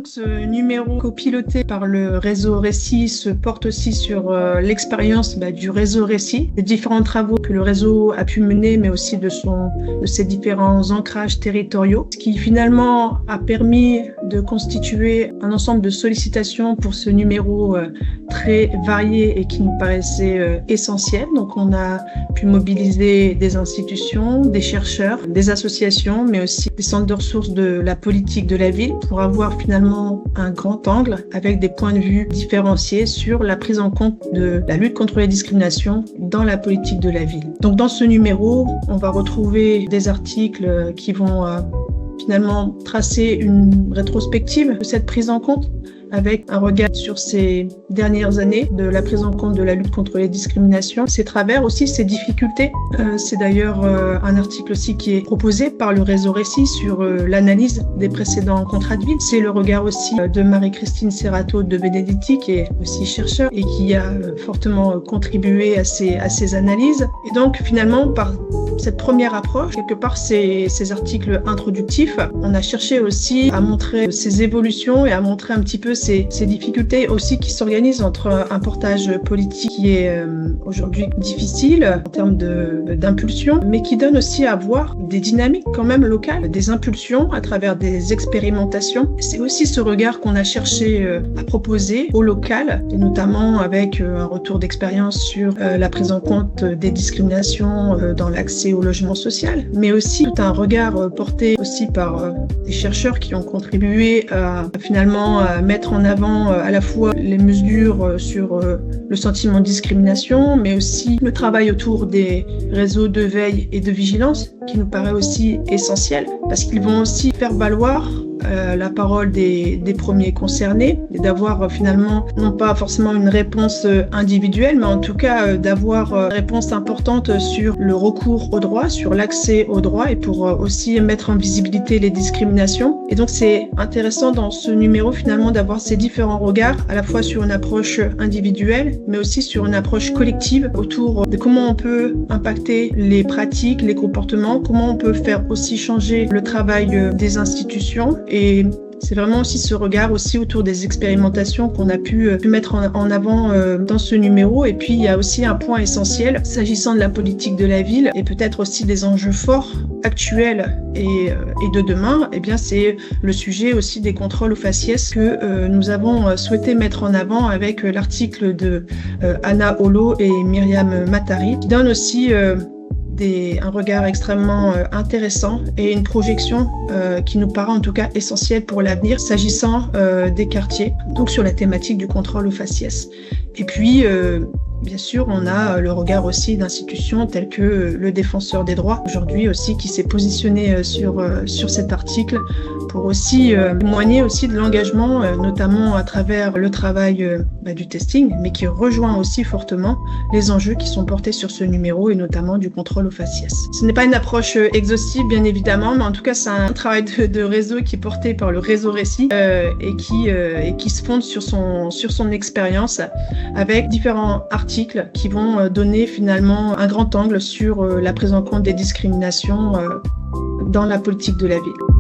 Donc ce numéro copiloté par le réseau Récit se porte aussi sur l'expérience du réseau Récit, des différents travaux que le réseau a pu mener, mais aussi de ses différents ancrages territoriaux, ce qui finalement a permis de constituer un ensemble de sollicitations pour ce numéro très varié et qui nous paraissait essentiel. Donc on a pu mobiliser des institutions, des chercheurs, des associations, mais aussi des centres de ressources de la politique de la ville pour avoir finalement un grand angle avec des points de vue différenciés sur la prise en compte de la lutte contre les discriminations dans la politique de la ville. Donc dans ce numéro, on va retrouver des articles qui vont finalement tracer une rétrospective de cette prise en compte avec un regard sur ces dernières années de la prise en compte de la lutte contre les discriminations, ses travers aussi, ses difficultés. C'est d'ailleurs un article aussi qui est proposé par le réseau Récit sur l'analyse des précédents contrats de ville. C'est le regard aussi de Marie-Christine Serrato de Benedetti, qui est aussi chercheur et qui a fortement contribué à ces analyses. Et donc finalement, par cette première approche, quelque part ces articles introductifs, on a cherché aussi à montrer ces évolutions et à montrer un petit peu ces difficultés aussi qui s'organisent entre un portage politique qui est aujourd'hui difficile en termes d'impulsion, mais qui donne aussi à voir des dynamiques quand même locales, des impulsions à travers des expérimentations. C'est aussi ce regard qu'on a cherché à proposer au local, et notamment avec un retour d'expérience sur la prise en compte des discriminations dans l'accès au logement social, mais aussi tout un regard porté aussi par des chercheurs qui ont contribué à finalement mettre en avant à la fois les mesures sur le sentiment de discrimination, mais aussi le travail autour des réseaux de veille et de vigilance, qui nous paraît aussi essentiel, parce qu'ils vont aussi faire valoir la parole des premiers concernés et d'avoir finalement non pas forcément une réponse individuelle, mais en tout cas d'avoir une réponse importante sur le recours au droit, sur l'accès au droit et pour aussi mettre en visibilité les discriminations. Et donc c'est intéressant dans ce numéro finalement d'avoir ces différents regards, à la fois sur une approche individuelle, mais aussi sur une approche collective autour de comment on peut impacter les pratiques, les comportements, comment on peut faire aussi changer le travail des institutions. Et c'est vraiment aussi ce regard aussi autour des expérimentations qu'on a pu mettre en avant dans ce numéro. Et puis il y a aussi un point essentiel s'agissant de la politique de la ville et peut-être aussi des enjeux forts actuels et de demain. Eh bien c'est le sujet aussi des contrôles aux faciès que nous avons souhaité mettre en avant avec l'article de Anna Holo et Myriam Matari, qui donne aussi un regard extrêmement intéressant et une projection qui nous paraît en tout cas essentielle pour l'avenir s'agissant des quartiers, donc sur la thématique du contrôle aux faciès. Et puis, bien sûr, on a le regard aussi d'institutions telles que le Défenseur des droits, aujourd'hui aussi, qui s'est positionné sur cet article pour aussi témoigner aussi de l'engagement, notamment à travers le travail du testing, mais qui rejoint aussi fortement les enjeux qui sont portés sur ce numéro et notamment du contrôle aux faciès. Ce n'est pas une approche exhaustive, bien évidemment, mais en tout cas, c'est un travail de réseau qui est porté par le réseau Récit et qui se fonde sur son expérience avec différents articles qui vont donner finalement un grand angle sur la prise en compte des discriminations dans la politique de la ville.